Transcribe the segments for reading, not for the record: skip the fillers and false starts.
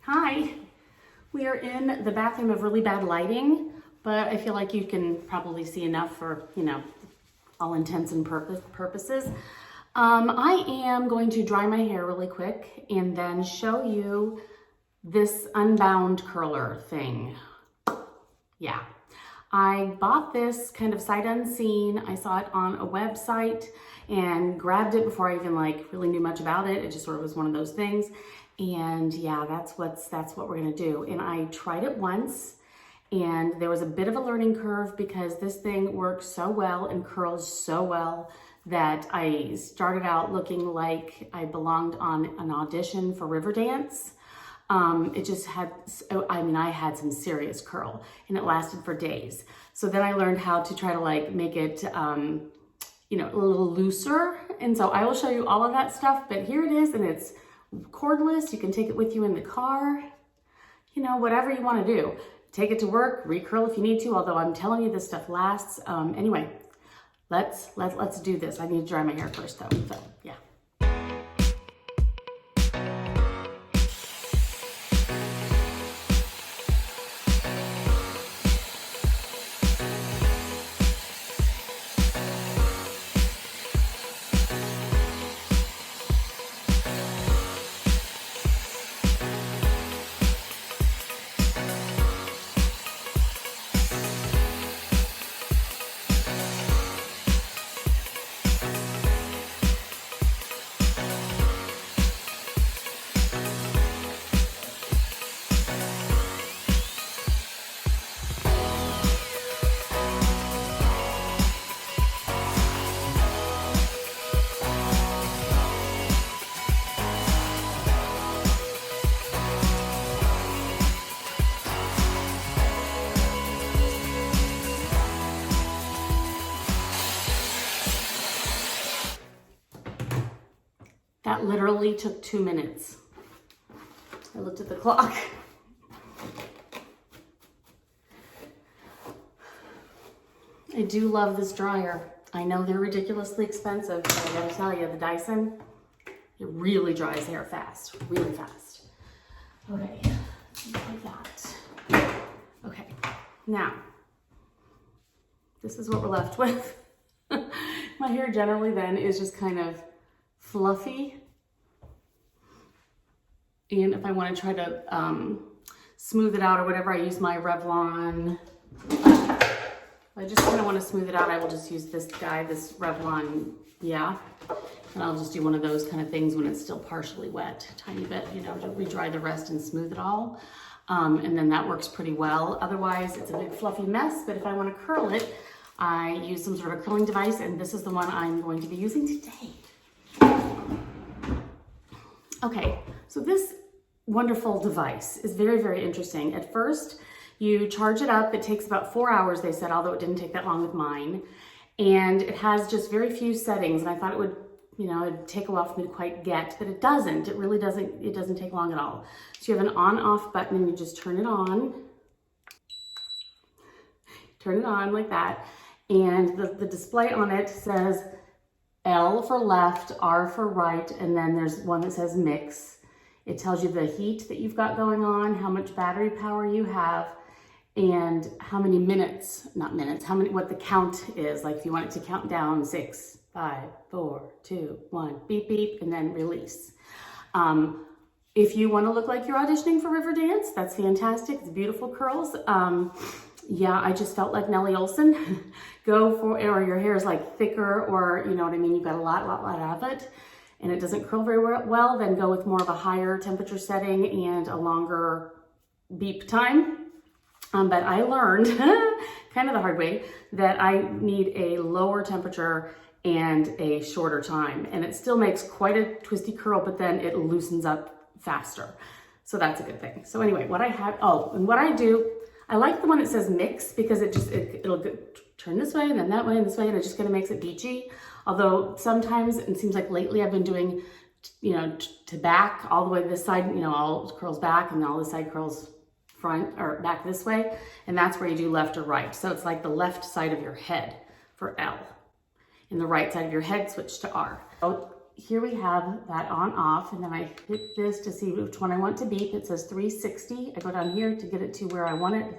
Hi, we are in the bathroom of really bad lighting, but I feel like you can probably see enough for, all intents and purposes. I am going to dry my hair really quick and then show you this Unbound curler thing. Yeah, I bought this kind of sight unseen. I saw it on a website and grabbed it before I even really knew much about it. It just sort of was one of those things. And yeah, that's what we're gonna do. And I tried it once and there was a bit of a learning curve because this thing works so well and curls so well that I started out looking like I belonged on an audition for Riverdance. It just had, I had some serious curl and it lasted for days. So then I learned how to try to make it, a little looser. And so I will show you all of that stuff, but here it is and it's cordless. You can take it with you in the car, whatever you want to do. Take it to work, recurl if you need to, although I'm telling you this stuff lasts. Anyway, let's do this. I need to dry my hair first though, so yeah. That literally took 2 minutes. I looked at the clock. I do love this dryer. I know they're ridiculously expensive, but I gotta tell you, the Dyson, it really dries hair fast, really fast. Okay, like that. Okay, now, this is what we're left with. My hair generally then is just kind of fluffy. And if I want to try to smooth it out or whatever, I use my Revlon. I just kind of want to smooth it out. I will just use this guy, this Revlon, yeah. And I'll just do one of those kind of things when it's still partially wet, a tiny bit, to re-dry the rest and smooth it all. And then that works pretty well. Otherwise, it's a big fluffy mess, but if I want to curl it, I use some sort of a curling device, and this is the one I'm going to be using today. Okay, so this wonderful device is very, very interesting. At first, you charge it up. It takes about 4 hours, they said, although it didn't take that long with mine. And it has just very few settings. And I thought it would, it'd take a while for me to quite get, but it doesn't. It really doesn't. It doesn't take long at all. So you have an on-off button and you just turn it on. Turn it on like that. And the display on it says L for left, R for right, and then there's one that says mix. It tells you the heat that you've got going on, how much battery power you have, and how many minutes, not minutes, what the count is. Like if you want it to count down 6, 5, 4, 2, 1, beep, beep, and then release. If you want to look like you're auditioning for Riverdance, that's fantastic. It's beautiful curls. Yeah, I just felt like Nellie Olson. Go for, or your hair is thicker, or you know what I mean, you've got a lot of it, and it doesn't curl very well, then go with more of a higher temperature setting and a longer beep time. But I learned, kind of the hard way, that I need a lower temperature and a shorter time. And it still makes quite a twisty curl, but then it loosens up faster. So that's a good thing. So anyway, what I have, and what I do, I like the one that says mix because it'll turn this way and then that way and this way, and it just kind of makes it beachy. Although sometimes, it seems like lately I've been doing, to back all the way to this side, all curls back and all this side curls front or back this way. And that's where you do left or right. So it's like the left side of your head for L and the right side of your head switch to R. So here we have that on off, and then I hit this to see which one I want to beep. It says 360. I go down here to get it to where I want it,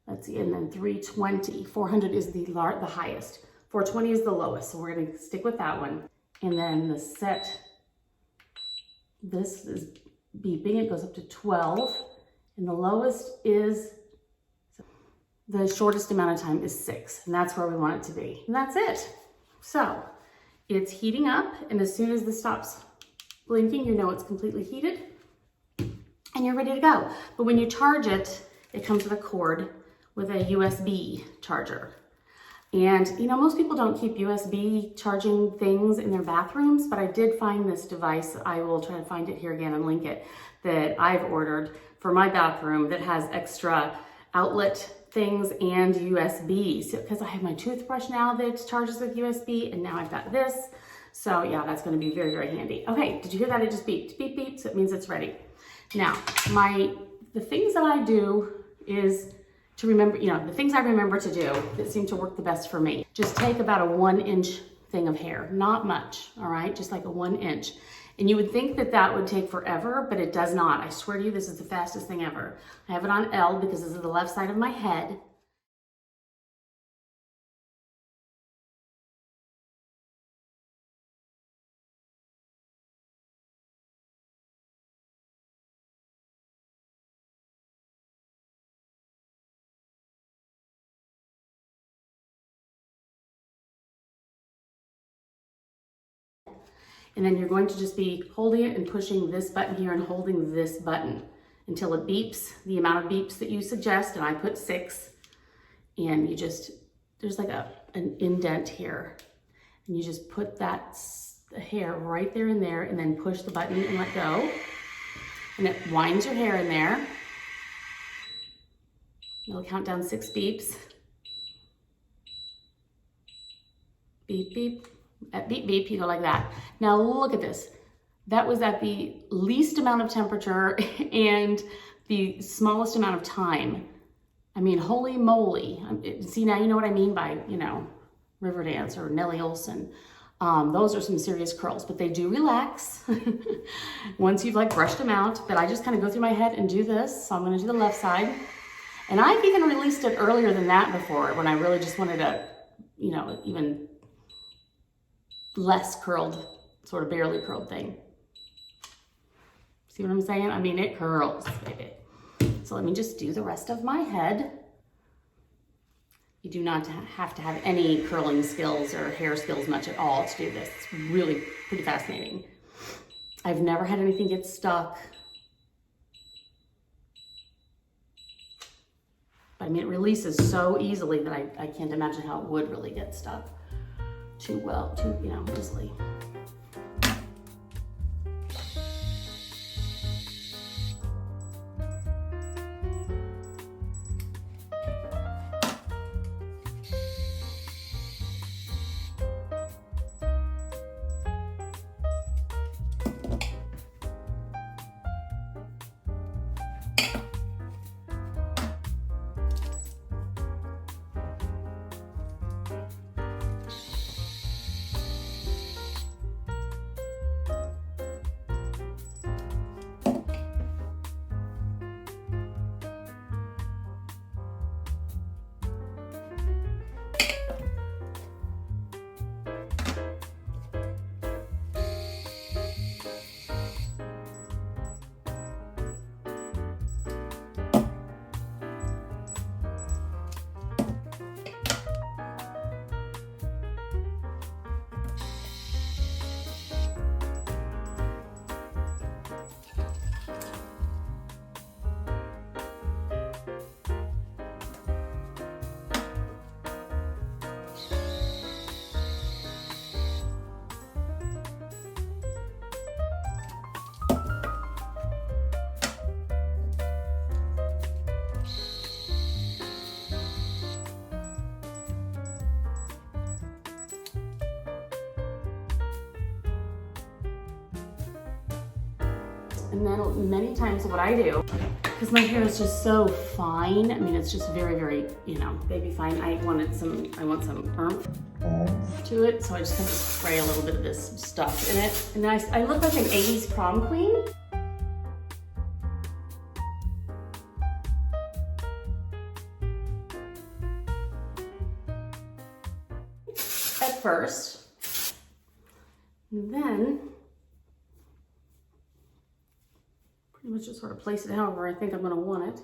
let's see, and then 320. 400 is the highest. 420 is the lowest, so we're gonna stick with that one. And then the set, this is beeping, it goes up to 12, and the lowest is, the shortest amount of time is 6, and that's where we want it to be. And that's it. So it's heating up, and as soon as this stops blinking, you know it's completely heated, and you're ready to go. But when you charge it, it comes with a cord with a USB charger. And you know, most people don't keep USB charging things in their bathrooms, but I did find this device. I will try to find it here again and link it, that I've ordered for my bathroom that has extra outlet things and USB. So, because I have my toothbrush now that charges with USB, and now I've got this. So yeah, that's gonna be very, very handy. Okay, did you hear that? It just beeped, beep, beep, so it means it's ready. Now, the things that I do is to remember, you know, the things I remember to do that seem to work the best for me. Just take about a 1-inch thing of hair, not much, all right? Just like a 1 inch. And you would think that that would take forever, but it does not. I swear to you, this is the fastest thing ever. I have it on L because this is the left side of my head. And then you're going to just be holding it and pushing this button here and holding this button until it beeps, the amount of beeps that you suggest, and I put 6. And you just, there's like an indent here. And you just put that hair right there in there, and then push the button and let go. And it winds your hair in there. It'll count down 6 beeps. Beep, beep. At beep, beep, you go like that. Now look at this. That was at the least amount of temperature and the smallest amount of time. I mean, holy moly. See, now you know what I mean by, you know, Riverdance or Nellie Olson. Those are some serious curls, but they do relax once you've like brushed them out. But I just kind of go through my head and do this. So I'm gonna do the left side. And I've even released it earlier than that before, when I really just wanted a, you know, even less curled, sort of barely curled thing. See what I'm saying? I mean, it curls, baby. So let me just do the rest of my head. You do not have to have any curling skills or hair skills much at all to do this. It's really pretty fascinating. I've never had anything get stuck. I mean, it releases so easily that I can't imagine how it would really get stuck too easily. And then many times what I do, because my hair is just so fine, I mean, it's just very, very, you know, baby fine. I want some oomph. to it. So I just kind of spray a little bit of this stuff in it. And then I look like an 80s prom queen. At first. And then pretty much just sort of place it however I think I'm gonna want it.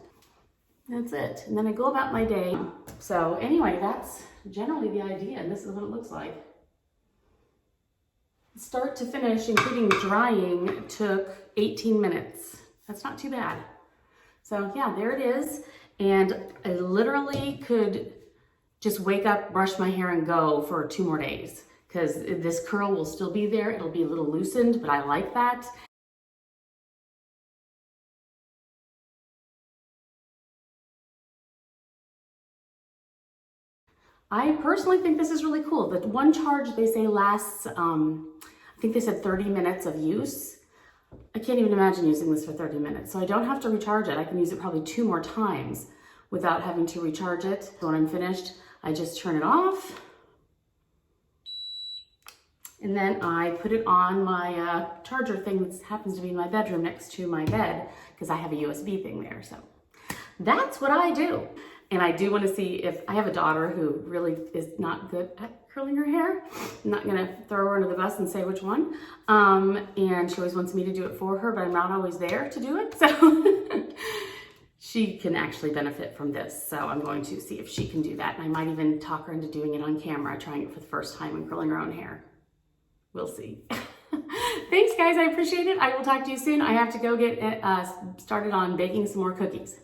That's it. And then I go about my day. So anyway, that's generally the idea, and this is what it looks like. Start to finish, including drying, took 18 minutes. That's not too bad. So yeah, there it is. And I literally could just wake up, brush my hair, and go for 2 more days, because this curl will still be there. It'll be a little loosened, but I like that. I personally think this is really cool. The one charge they say lasts, I think they said 30 minutes of use. I can't even imagine using this for 30 minutes. So I don't have to recharge it. I can use it probably 2 more times without having to recharge it. So when I'm finished, I just turn it off. And then I put it on my charger thing that happens to be in my bedroom next to my bed, because I have a USB thing there. So that's what I do. And I do want to see if I have a daughter who really is not good at curling her hair. I'm not going to throw her under the bus and say which one. And she always wants me to do it for her, but I'm not always there to do it. So she can actually benefit from this. So I'm going to see if she can do that. And I might even talk her into doing it on camera, trying it for the first time and curling her own hair. We'll see. Thanks, guys. I appreciate it. I will talk to you soon. I have to go get started on baking some more cookies.